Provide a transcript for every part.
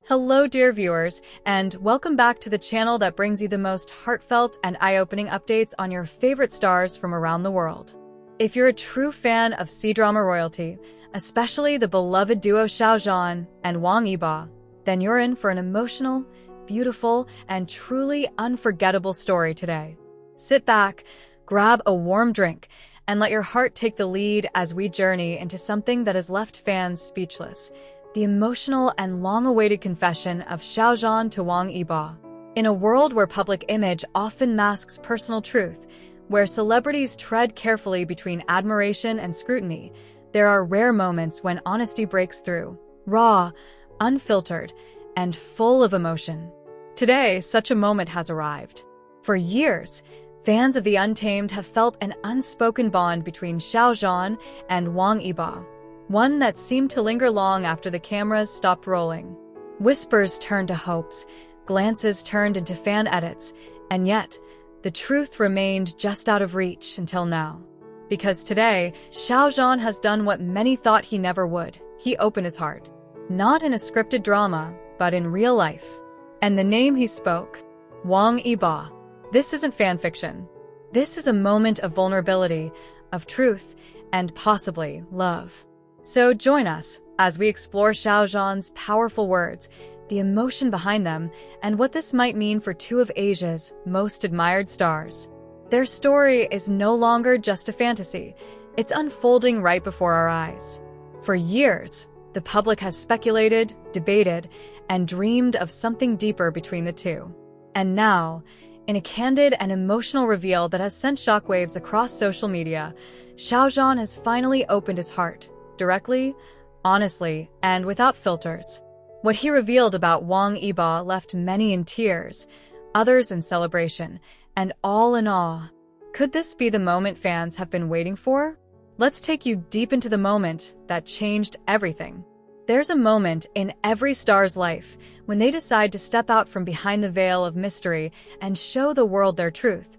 Hello, dear viewers, and welcome back to the channel that brings you the most heartfelt and eye-opening updates on your favorite stars from around the world. If you're a true fan of C-drama royalty, especially the beloved duo Xiao Zhan and Wang Yibo, then you're in for an emotional, beautiful, and truly unforgettable story today. Sit back, grab a warm drink, and let your heart take the lead as we journey into something that has left fans speechless: the emotional and long-awaited confession of Xiao Zhan to Wang Yibo. In a world where public image often masks personal truth, where celebrities tread carefully between admiration and scrutiny, there are rare moments when honesty breaks through, raw, unfiltered, and full of emotion. Today, such a moment has arrived. For years, fans of the Untamed have felt an unspoken bond between Xiao Zhan and Wang Yibo, one that seemed to linger long after the cameras stopped rolling. Whispers turned to hopes, glances turned into fan edits, and yet, the truth remained just out of reach until now. Because today, Xiao Zhan has done what many thought he never would. He opened his heart. Not in a scripted drama, but in real life. And the name he spoke: Wang Yibo. This isn't fan fiction. This is a moment of vulnerability, of truth, and possibly love. So join us as we explore Xiao Zhan's powerful words, the emotion behind them, and what this might mean for two of Asia's most admired stars. Their story is no longer just a fantasy. It's unfolding right before our eyes. For years, the public has speculated, debated, and dreamed of something deeper between the two. And now, in a candid and emotional reveal that has sent shockwaves across social media, Xiao Zhan has finally opened his heart. Directly, honestly, and without filters. What he revealed about Wang Yibo left many in tears, others in celebration, and all in awe. Could this be the moment fans have been waiting for? Let's take you deep into the moment that changed everything. There's a moment in every star's life when they decide to step out from behind the veil of mystery and show the world their truth,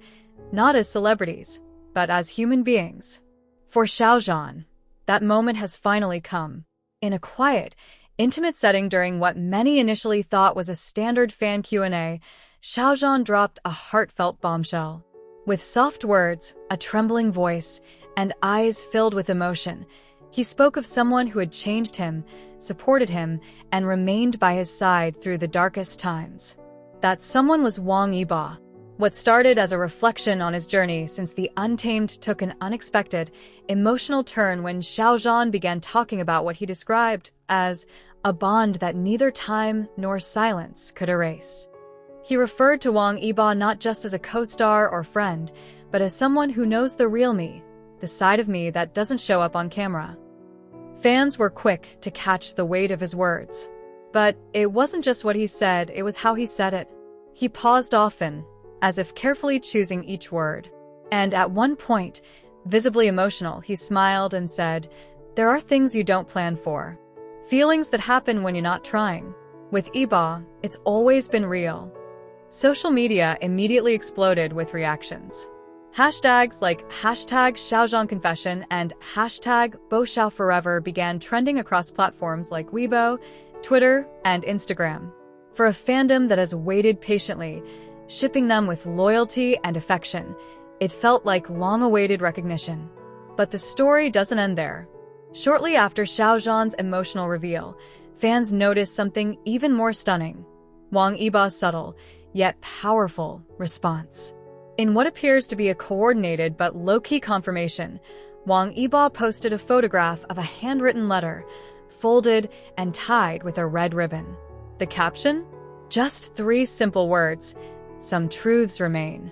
not as celebrities, but as human beings. For Xiao Zhan, that moment has finally come. In a quiet, intimate setting during what many initially thought was a standard fan Q&A, Xiao Zhan dropped a heartfelt bombshell. With soft words, a trembling voice, and eyes filled with emotion, he spoke of someone who had changed him, supported him, and remained by his side through the darkest times. That someone was Wang Yibo. What started as a reflection on his journey since the Untamed took an unexpected, emotional turn when Xiao Zhan began talking about what he described as a bond that neither time nor silence could erase. He referred to Wang Yibo not just as a co-star or friend, but as someone who knows the real me, the side of me that doesn't show up on camera. Fans were quick to catch the weight of his words. But it wasn't just what he said, it was how he said it. He paused often, as if carefully choosing each word. And at one point, visibly emotional, he smiled and said, "There are things you don't plan for. Feelings that happen when you're not trying." With Yibo, it's always been real. Social media immediately exploded with reactions. Hashtags like #XiaoZhanConfession and #BoShiaoForever began trending across platforms like Weibo, Twitter, and Instagram. For a fandom that has waited patiently, shipping them with loyalty and affection, it felt like long-awaited recognition. But the story doesn't end there. Shortly after Xiao Zhan's emotional reveal, fans noticed something even more stunning: Wang Yibo's subtle, yet powerful, response. In what appears to be a coordinated but low-key confirmation, Wang Yibo posted a photograph of a handwritten letter, folded and tied with a red ribbon. The caption? Just 3 simple words: "Some truths remain."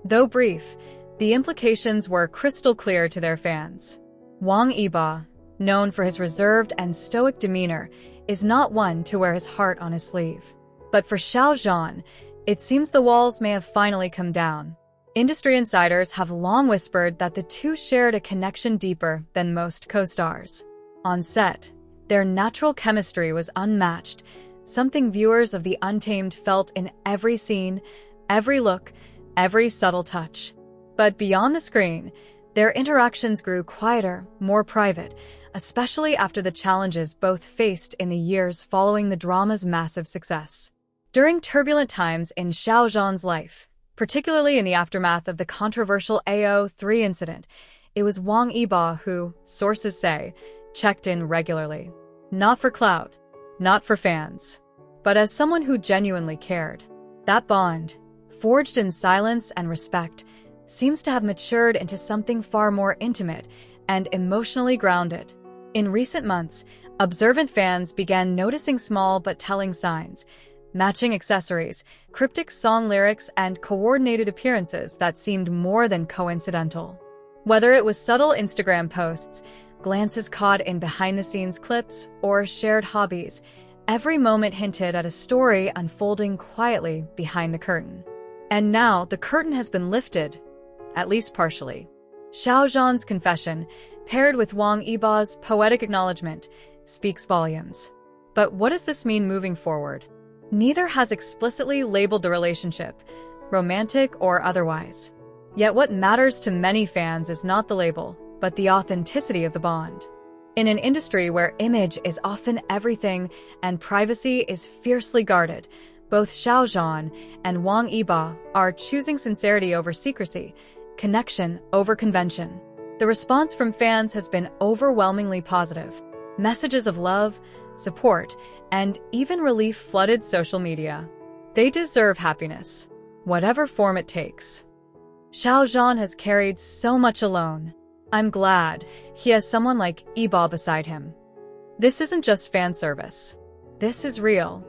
Though brief, the implications were crystal clear to their fans. Wang Yibo, known for his reserved and stoic demeanor, is not one to wear his heart on his sleeve. But for Xiao Zhan, it seems the walls may have finally come down. Industry insiders have long whispered that the two shared a connection deeper than most co-stars. On set, their natural chemistry was unmatched, something viewers of The Untamed felt in every scene, every look, every subtle touch. But beyond the screen, their interactions grew quieter, more private, especially after the challenges both faced in the years following the drama's massive success. During turbulent times in Xiao Zhan's life, particularly in the aftermath of the controversial AO3 incident, it was Wang Yibo who, sources say, checked in regularly. Not for clout, not for fans, but as someone who genuinely cared. That bond, forged in silence and respect, seems to have matured into something far more intimate and emotionally grounded. In recent months, observant fans began noticing small but telling signs, matching accessories, cryptic song lyrics, and coordinated appearances that seemed more than coincidental. Whether it was subtle Instagram posts, glances caught in behind-the-scenes clips, or shared hobbies, every moment hinted at a story unfolding quietly behind the curtain. And now the curtain has been lifted, at least partially. Xiao Zhan's confession, paired with Wang Yibo's poetic acknowledgement, speaks volumes. But what does this mean moving forward? Neither has explicitly labeled the relationship, romantic or otherwise. Yet what matters to many fans is not the label, but the authenticity of the bond. In an industry where image is often everything and privacy is fiercely guarded, both Xiao Zhan and Wang Yibo are choosing sincerity over secrecy, connection over convention. The response from fans has been overwhelmingly positive. Messages of love, support, and even relief flooded social media. They deserve happiness, whatever form it takes. Xiao Zhan has carried so much alone. I'm glad he has someone like Yibo beside him. This isn't just fan service. This is real.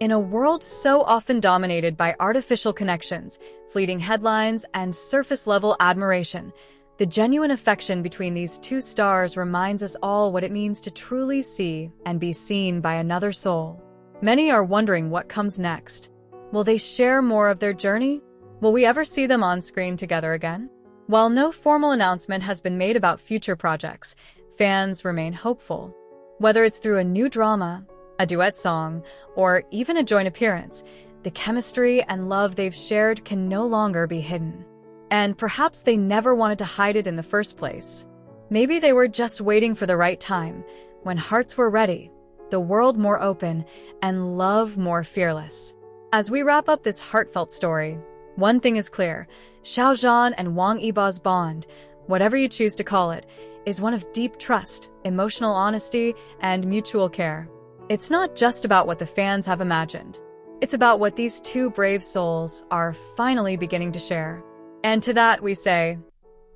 In a world so often dominated by artificial connections, fleeting headlines, and surface-level admiration, the genuine affection between these two stars reminds us all what it means to truly see and be seen by another soul. Many are wondering what comes next. Will they share more of their journey? Will we ever see them on screen together again? While no formal announcement has been made about future projects, fans remain hopeful. Whether it's through a new drama, a duet song, or even a joint appearance, the chemistry and love they've shared can no longer be hidden. And perhaps they never wanted to hide it in the first place. Maybe they were just waiting for the right time, when hearts were ready, the world more open, and love more fearless. As we wrap up this heartfelt story, one thing is clear: Xiao Zhan and Wang Yibo's bond, whatever you choose to call it, is one of deep trust, emotional honesty, and mutual care. It's not just about what the fans have imagined. It's about what these two brave souls are finally beginning to share. And to that we say,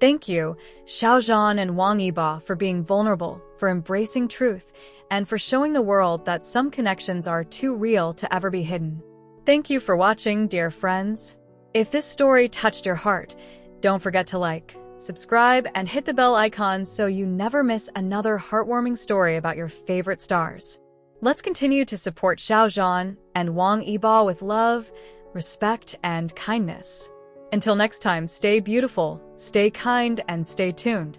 thank you, Xiao Zhan and Wang Yibo, for being vulnerable, for embracing truth, and for showing the world that some connections are too real to ever be hidden. Thank you for watching, dear friends. If this story touched your heart, don't forget to like, subscribe, and hit the bell icon so you never miss another heartwarming story about your favorite stars. Let's continue to support Xiao Zhan and Wang Yibo with love, respect, and kindness. Until next time, stay beautiful, stay kind, and stay tuned.